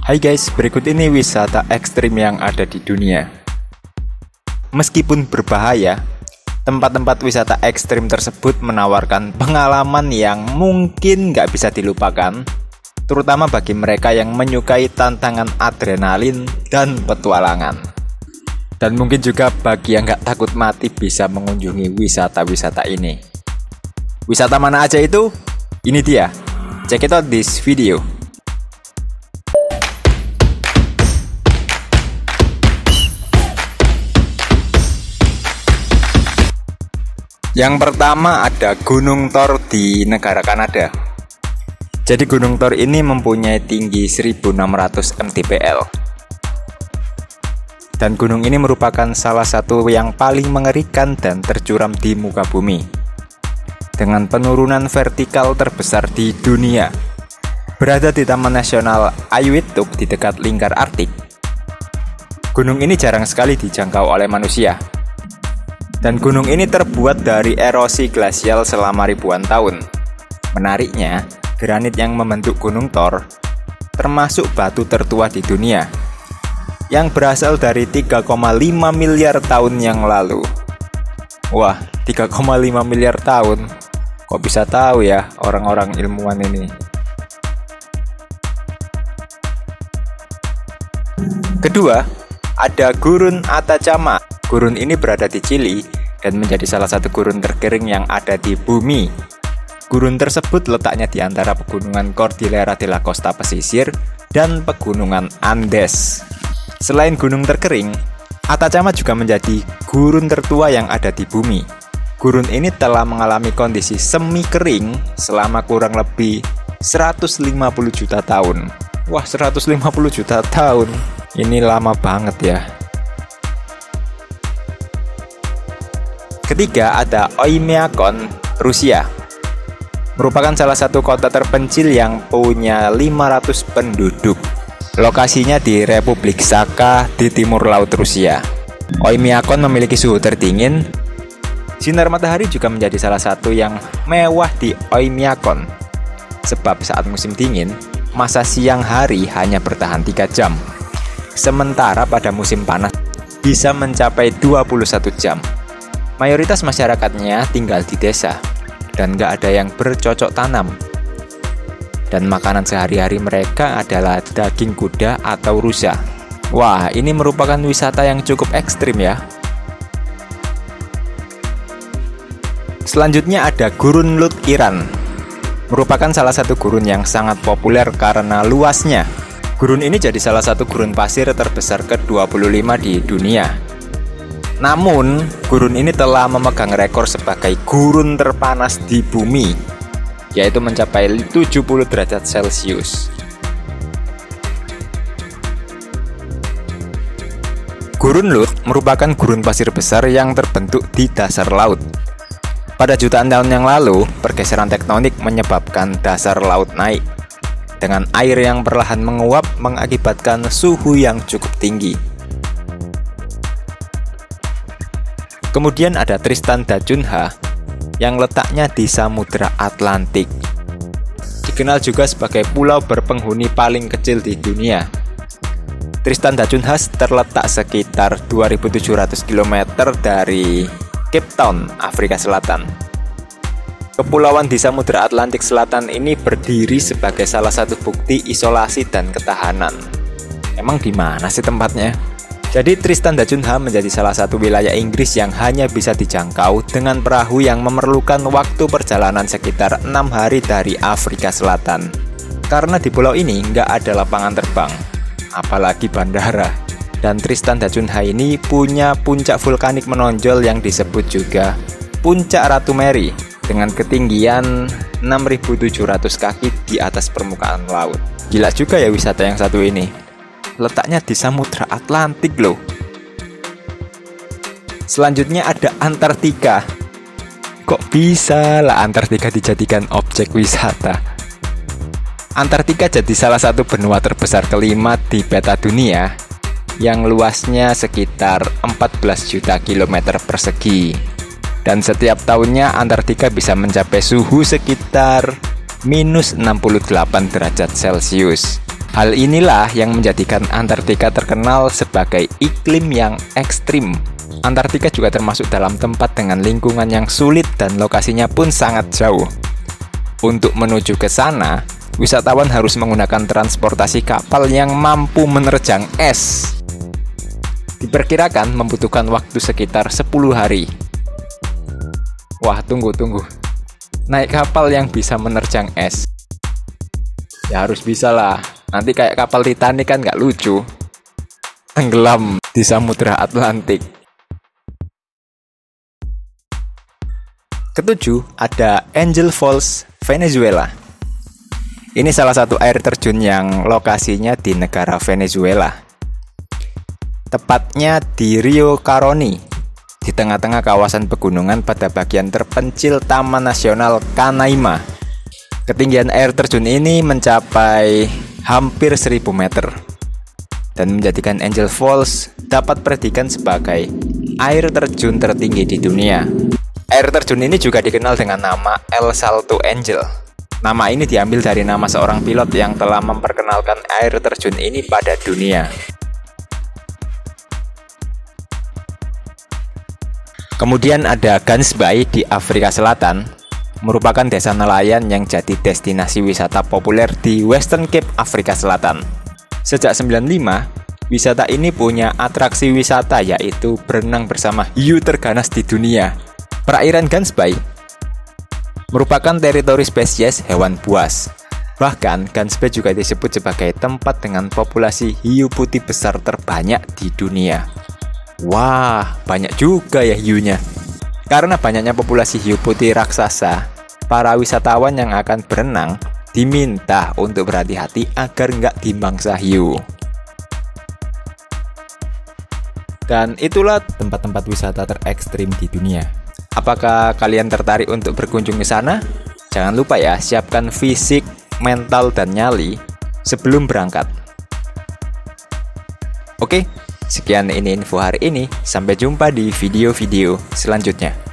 Hai guys, berikut ini wisata ekstrim yang ada di dunia. Meskipun berbahaya, tempat-tempat wisata ekstrim tersebut menawarkan pengalaman yang mungkin nggak bisa dilupakan, terutama bagi mereka yang menyukai tantangan adrenalin dan petualangan. Dan mungkin juga bagi yang nggak takut mati bisa mengunjungi wisata-wisata ini. Wisata mana aja itu? Ini dia. Check it out this video. Yang pertama ada Gunung Thor di negara Kanada. Jadi Gunung Thor ini mempunyai tinggi 1600 mdpl. Dan gunung ini merupakan salah satu yang paling mengerikan dan tercuram di muka bumi, dengan penurunan vertikal terbesar di dunia. Berada di Taman Nasional Aiwituk di dekat lingkar Arktik, gunung ini jarang sekali dijangkau oleh manusia. Dan gunung ini terbuat dari erosi glasial selama ribuan tahun. Menariknya, granit yang membentuk Gunung Thor termasuk batu tertua di dunia, yang berasal dari 3,5 miliar tahun yang lalu. Wah, 3,5 miliar tahun. Kok bisa tahu ya orang-orang ilmuwan ini? Kedua, ada Gurun Atacama. Gurun ini berada di Chili dan menjadi salah satu gurun terkering yang ada di bumi. Gurun tersebut letaknya di antara pegunungan Cordillera de la Costa pesisir dan pegunungan Andes. Selain gunung terkering, Atacama juga menjadi gurun tertua yang ada di bumi. Gurun ini telah mengalami kondisi semi kering selama kurang lebih 150 juta tahun. Wah, 150 juta tahun. Ini lama banget ya. Ketiga ada Oymyakon, Rusia. Merupakan salah satu kota terpencil yang punya 500 penduduk. Lokasinya di Republik Sakha di timur laut Rusia. Oymyakon memiliki suhu terdingin. Sinar matahari juga menjadi salah satu yang mewah di Oymyakon. Sebab saat musim dingin, masa siang hari hanya bertahan 3 jam. Sementara pada musim panas bisa mencapai 21 jam. Mayoritas masyarakatnya tinggal di desa dan nggak ada yang bercocok tanam. Dan makanan sehari-hari mereka adalah daging kuda atau rusa. Wah, ini merupakan wisata yang cukup ekstrim ya. Selanjutnya ada Gurun Lut, Iran. Merupakan salah satu gurun yang sangat populer karena luasnya. Gurun ini jadi salah satu gurun pasir terbesar ke-25 di dunia. Namun, gurun ini telah memegang rekor sebagai gurun terpanas di bumi, yaitu mencapai 70 derajat Celcius. Gurun Lut merupakan gurun pasir besar yang terbentuk di dasar laut. Pada jutaan tahun yang lalu, pergeseran tektonik menyebabkan dasar laut naik, dengan air yang perlahan menguap mengakibatkan suhu yang cukup tinggi. Kemudian ada Tristan da Cunha yang letaknya di Samudra Atlantik. Dikenal juga sebagai pulau berpenghuni paling kecil di dunia. Tristan da Cunha terletak sekitar 2.700 km dari Cape Town, Afrika Selatan. Kepulauan di Samudra Atlantik Selatan ini berdiri sebagai salah satu bukti isolasi dan ketahanan. Emang di mana sih tempatnya? Jadi Tristan da Cunha menjadi salah satu wilayah Inggris yang hanya bisa dijangkau dengan perahu yang memerlukan waktu perjalanan sekitar 6 hari dari Afrika Selatan. Karena di pulau ini nggak ada lapangan terbang, apalagi bandara. Dan Tristan da Cunha ini punya puncak vulkanik menonjol yang disebut juga Puncak Ratu Mary dengan ketinggian 6.700 kaki di atas permukaan laut. Gila juga ya wisata yang satu ini. Letaknya di Samudra Atlantik loh. Selanjutnya ada Antartika. Kok bisa lah Antartika dijadikan objek wisata? Antartika jadi salah satu benua terbesar kelima di peta dunia, yang luasnya sekitar 14 juta kilometer persegi. Dan setiap tahunnya Antartika bisa mencapai suhu sekitar minus 68 derajat Celcius. Hal inilah yang menjadikan Antartika terkenal sebagai iklim yang ekstrim. Antartika juga termasuk dalam tempat dengan lingkungan yang sulit dan lokasinya pun sangat jauh. Untuk menuju ke sana, wisatawan harus menggunakan transportasi kapal yang mampu menerjang es. Diperkirakan membutuhkan waktu sekitar 10 hari. Wah, tunggu. Naik kapal yang bisa menerjang es? Ya harus bisa lah. Nanti kayak kapal Titanic kan nggak lucu. Tenggelam di Samudra Atlantik. Ketujuh, ada Angel Falls, Venezuela. Ini salah satu air terjun yang lokasinya di negara Venezuela. Tepatnya di Rio Caroni, di tengah-tengah kawasan pegunungan pada bagian terpencil Taman Nasional Canaima. Ketinggian air terjun ini mencapai hampir 1000 meter dan menjadikan Angel Falls dapat diprediksikan sebagai air terjun tertinggi di dunia. Air terjun ini juga dikenal dengan nama El Salto Angel. Nama ini diambil dari nama seorang pilot yang telah memperkenalkan air terjun ini pada dunia. Kemudian ada Gans Bay di Afrika Selatan, merupakan desa nelayan yang jadi destinasi wisata populer di Western Cape, Afrika Selatan. Sejak 1995, wisata ini punya atraksi wisata yaitu berenang bersama hiu terganas di dunia. Perairan Gans Bay merupakan teritori spesies hewan buas. Bahkan, Gans Bay juga disebut sebagai tempat dengan populasi hiu putih besar terbanyak di dunia. Wah, banyak juga ya hiunya. Karena banyaknya populasi hiu putih raksasa, para wisatawan yang akan berenang diminta untuk berhati-hati agar nggak dimangsa hiu. Dan itulah tempat-tempat wisata terekstrim di dunia. Apakah kalian tertarik untuk berkunjung ke sana? Jangan lupa ya, siapkan fisik, mental, dan nyali sebelum berangkat. Oke, sekian ini info hari ini. Sampai jumpa di video-video selanjutnya.